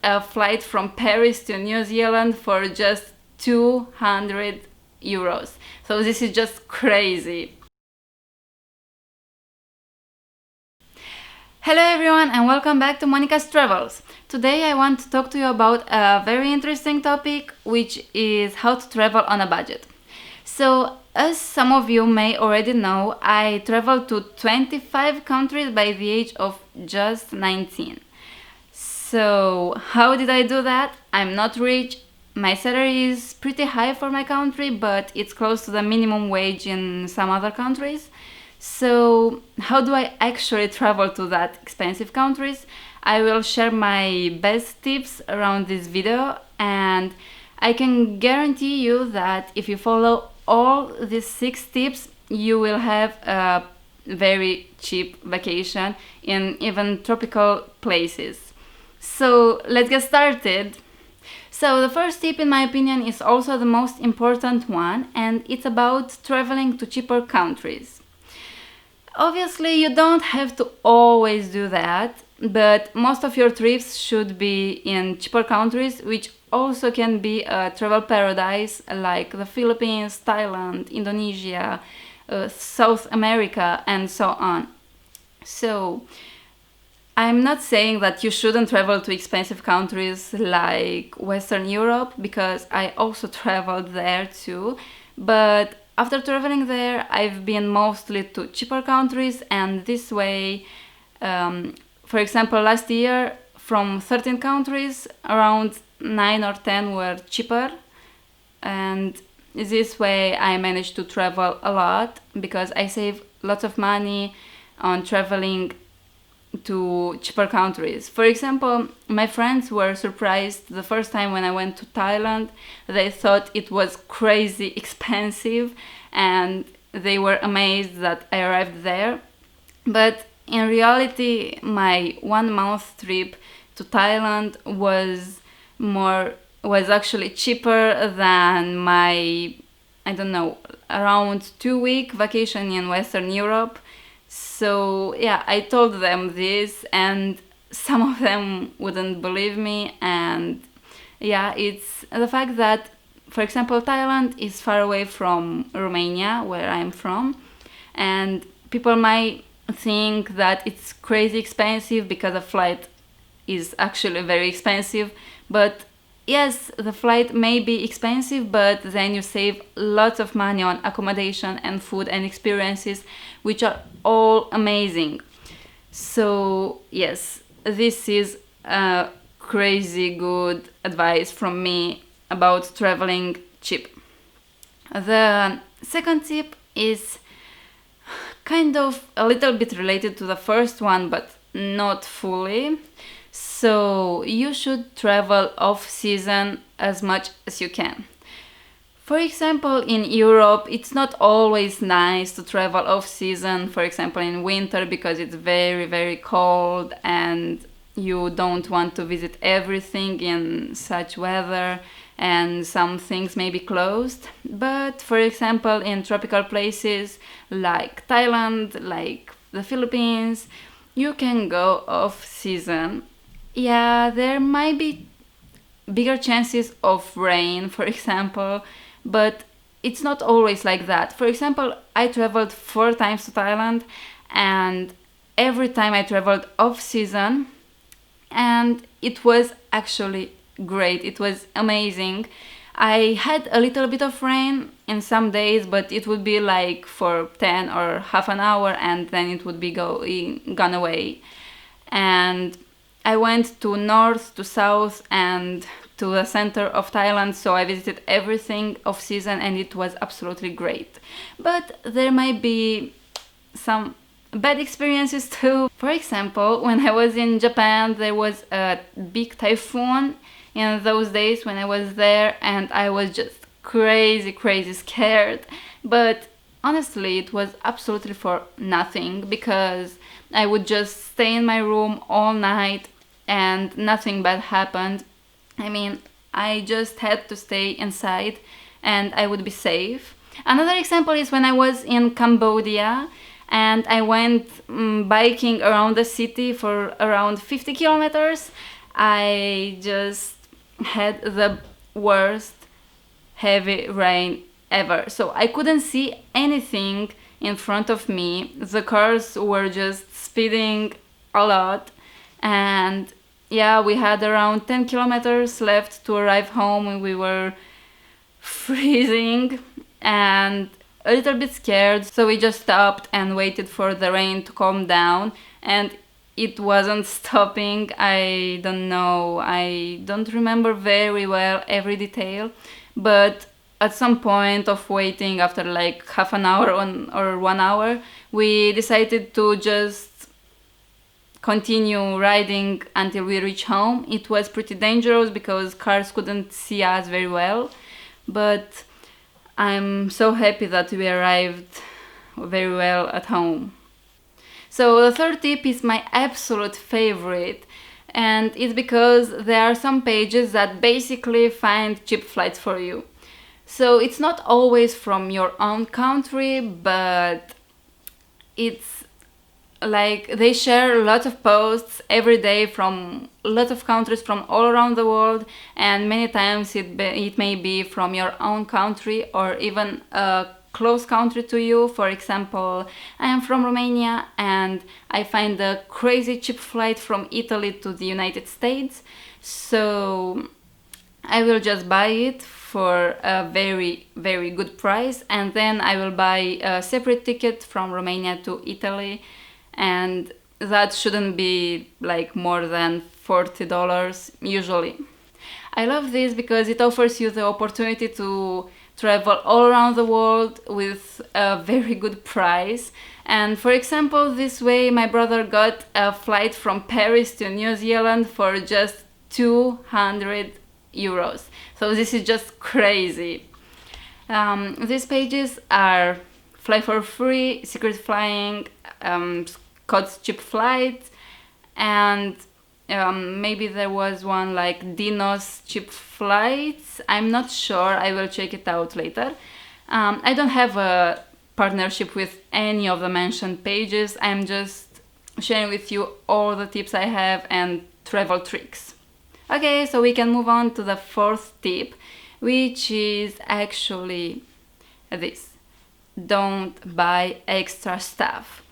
a flight from Paris to New Zealand for just 200 euros. So this is just crazy. Hello everyone and welcome back to Monica's Travels. Today I want to talk to you about a very interesting topic, which is how to travel on a budget. So, as some of you may already know, I traveled to 25 countries by the age of just 19. So, how did I do that? I'm not rich. My salary is pretty high for my country, but it's close to the minimum wage in some other countries. So, how do I actually travel to that expensive countries? I will share my best tips around this video, and I can guarantee you that if you follow all these 6 tips, you will have a very cheap vacation in even tropical places. So let's get started. So the first tip, in my opinion, is also the most important one, and it's about traveling to cheaper countries. Obviously, you don't have to always do that, but most of your trips should be in cheaper countries, which also can be a travel paradise like the Philippines, Thailand, Indonesia, South America, and so on. So, I'm not saying that you shouldn't travel to expensive countries like Western Europe, because I also traveled there too, but after traveling there, I've been mostly to cheaper countries, and this way, for example, last year from 13 countries, around 9 or 10 were cheaper, and this way I managed to travel a lot because I save lots of money on traveling to cheaper countries. For example, my friends were surprised the first time when I went to Thailand. They thought it was crazy expensive and they were amazed that I arrived there. But in reality, my 1 month trip to Thailand was actually cheaper than my, I don't know, around 2 week vacation in Western Europe. So yeah, I told them this and some of them wouldn't believe me, and yeah, it's the fact that, for example, Thailand is far away from Romania, where I'm from, and people might think that it's crazy expensive because a flight is actually very expensive, but yes, the flight may be expensive, but then you save lots of money on accommodation and food and experiences, which are all amazing. So, yes, this is a crazy good advice from me about traveling cheap. The second tip is kind of a little bit related to the first one, but not fully. So you should travel off season as much as you can. For example, in Europe, it's not always nice to travel off season, for example, in winter, because it's very, very cold and you don't want to visit everything in such weather, and some things may be closed. But for example, in tropical places like Thailand, like the Philippines, you can go off season. Yeah, there might be bigger chances of rain, for example, but it's not always like that. For example, I traveled 4 times to Thailand, and every time I traveled off season, and it was actually great. It was amazing. I had a little bit of rain in some days, but it would be like for 10 or half an hour, and then it would be gone away. And I went to north, to south, and to the center of Thailand, so I visited everything off season, and it was absolutely great. But there might be some bad experiences too. For example, when I was in Japan, there was a big typhoon in those days when I was there, and I was just crazy scared. But honestly, it was absolutely for nothing, because I would just stay in my room all night and nothing bad happened. I mean, I just had to stay inside and I would be safe. Another example is when I was in Cambodia and I went biking around the city for around 50 kilometers, I just had the worst heavy rain ever. So I couldn't see anything in front of me. The cars were just speeding a lot, and yeah, we had around 10 kilometers left to arrive home, and we were freezing and a little bit scared. So we just stopped and waited for the rain to calm down, and it wasn't stopping. I don't know, I don't remember very well every detail, but at some point of waiting, after like half an hour or 1 hour, we decided to just continue riding until we reach home. It was pretty dangerous because cars couldn't see us very well, but I'm so happy that we arrived very well at home. So the third tip is my absolute favorite, and it's because there are some pages that basically find cheap flights for you. So it's not always from your own country, but it's like they share lots of posts every day from lots of countries from all around the world, and many times it may be from your own country or even a close country to you. For example, I am from Romania and I find a crazy cheap flight from Italy to the United States, so I will just buy it for a very, very good price, and then I will buy a separate ticket from Romania to Italy, and that shouldn't be like more than $40 usually. I love this because it offers you the opportunity to travel all around the world with a very good price. And for example, this way my brother got a flight from Paris to New Zealand for just 200 euros. So this is just crazy. These pages are Fly for Free, Secret Flying, Scott's Cheap Flights, and maybe there was one like Dino's Cheap Flights. I'm not sure, I will check it out later. I don't have a partnership with any of the mentioned pages. I'm just sharing with you all the tips I have and travel tricks. Okay, so we can move on to the fourth tip, which is actually this: don't buy extra stuff.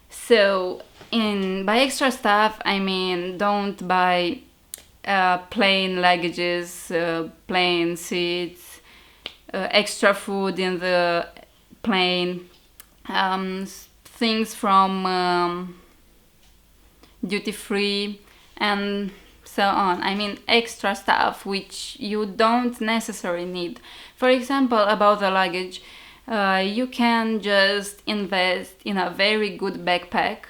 So by extra stuff, I mean don't buy plain luggages, plain seats, extra food in the plane, things from duty free, and so on. I mean extra stuff which you don't necessarily need. For example, about the luggage, you can just invest in a very good backpack.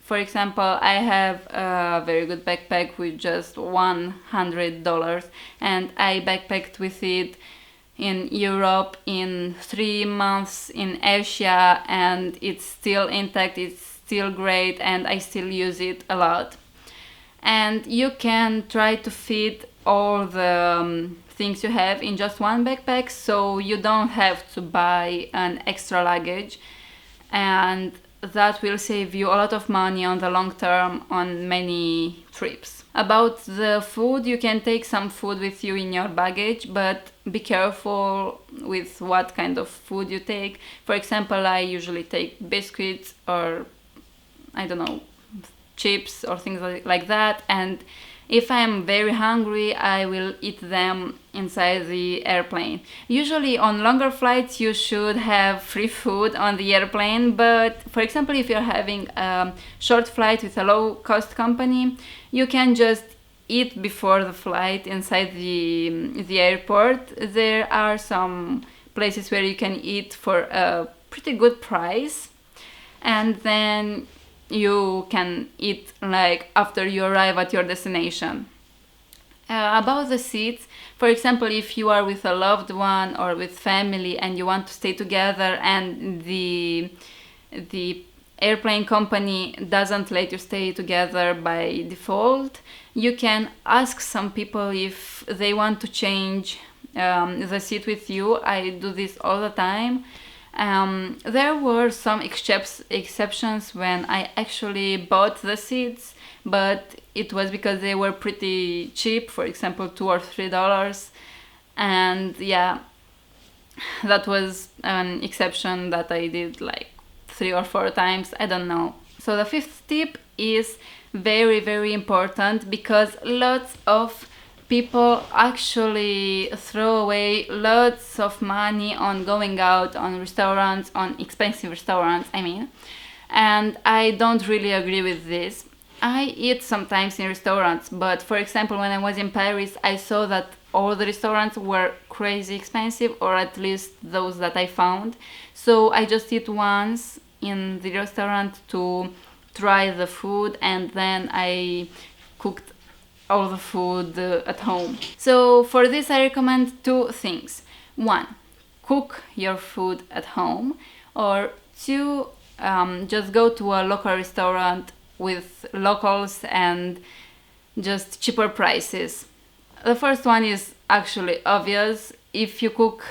For example, I have a very good backpack with just $100, and I backpacked with it in Europe in 3 months, in Asia, and it's still intact, it's still great, and I still use it a lot. And you can try to fit all the things you have in just one backpack, so you don't have to buy an extra luggage, and that will save you a lot of money on the long term on many trips. About the food, you can take some food with you in your baggage, but be careful with what kind of food you take. For example, I usually take biscuits or I don't know, chips or things like that, and if I'm very hungry, I will eat them inside the airplane. Usually on longer flights you should have free food on the airplane, but for example if you're having a short flight with a low cost company, you can just eat before the flight inside the airport. There are some places where you can eat for a pretty good price, and then you can eat like after you arrive at your destination. About the seats, for example, if you are with a loved one or with family and you want to stay together and the airplane company doesn't let you stay together by default, you can ask some people if they want to change the seat with you. I do this all the time. There were some exceptions when I actually bought the seats, but it was because they were pretty cheap, for example $2 or $3. And yeah, that was an exception that I did like 3 or 4 times, I don't know. So the fifth tip is very, very important, because lots of people actually throw away lots of money on going out, on restaurants, on expensive restaurants, I mean. And I don't really agree with this. I eat sometimes in restaurants, but for example, when I was in Paris, I saw that all the restaurants were crazy expensive, or at least those that I found. So I just eat once in the restaurant to try the food, and then I cooked all the food at home. So for this I recommend two things. One, cook your food at home, or two, just go to a local restaurant with locals and just cheaper prices. The first one is actually obvious. If you cook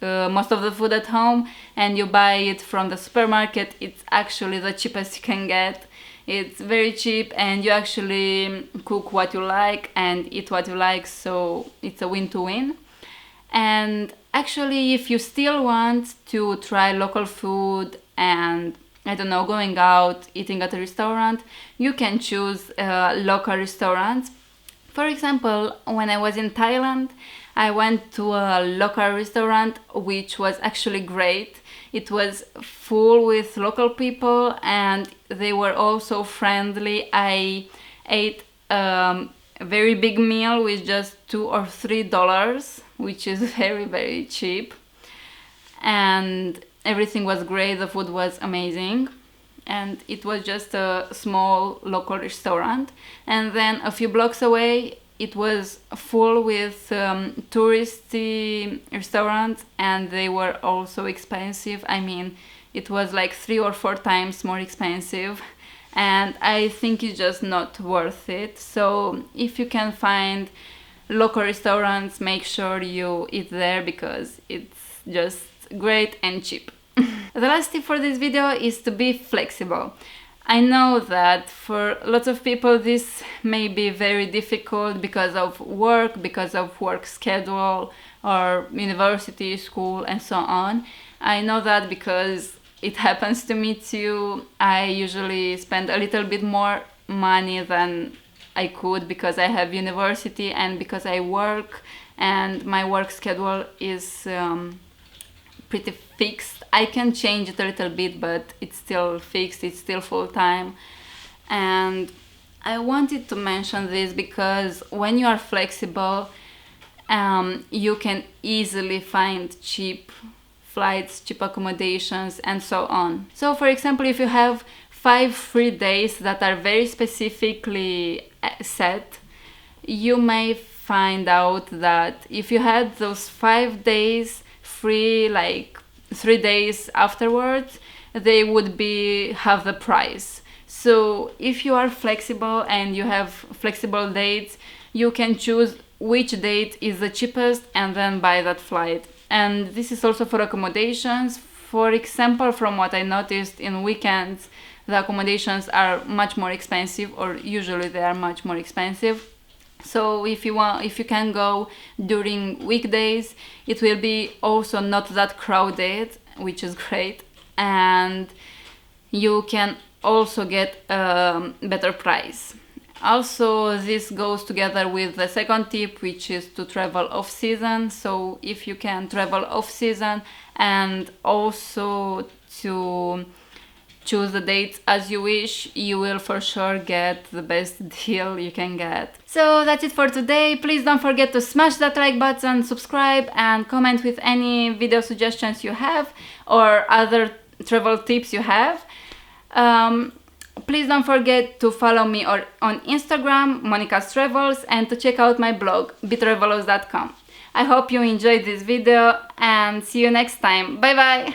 most of the food at home and you buy it from the supermarket, it's actually the cheapest you can get. It's very cheap, and you actually cook what you like and eat what you like, so it's a win-to-win. And actually, if you still want to try local food and, I don't know, going out, eating at a restaurant, you can choose local restaurants. For example, when I was in Thailand, I went to a local restaurant which was actually great. It was full with local people and they were also friendly. I ate a very big meal with just $2 or $3, which is very, very cheap. And everything was great, the food was amazing. And it was just a small local restaurant. And then a few blocks away, it was full with touristy restaurants, and they were also expensive. I mean, it was like 3 or 4 times more expensive, and I think it's just not worth it. So if you can find local restaurants, make sure you eat there, because it's just great and cheap. The last tip for this video is to be flexible. I know that for lots of people this may be very difficult because of work schedule, or university, school, and so on. I know that because it happens to me too. I usually spend a little bit more money than I could because I have university and because I work, and my work schedule is pretty fixed. I can change it a little bit, but it's still fixed, it's still full-time. And I wanted to mention this because when you are flexible, you can easily find cheap flights, cheap accommodations, and so on. So for example, if you have 5 free days that are very specifically set, you may find out that if you had those 5 days free, like 3 days afterwards, they would be half the price. So if you are flexible and you have flexible dates, you can choose which date is the cheapest and then buy that flight. And this is also for accommodations. For example, from what I noticed, in weekends the accommodations are much more expensive, or usually they are much more expensive. So if you can go during weekdays, it will be also not that crowded, which is great, and you can also get a better price. Also, this goes together with the second tip, which is to travel off-season. So if you can travel off-season and also to choose the dates as you wish, you will for sure get the best deal you can get. So that's it for today. Please don't forget to smash that like button, subscribe, and comment with any video suggestions you have or other travel tips you have. Please don't forget to follow me on Instagram, Monica's Travels, and to check out my blog, betravelos.com. I hope you enjoyed this video and see you next time. Bye bye!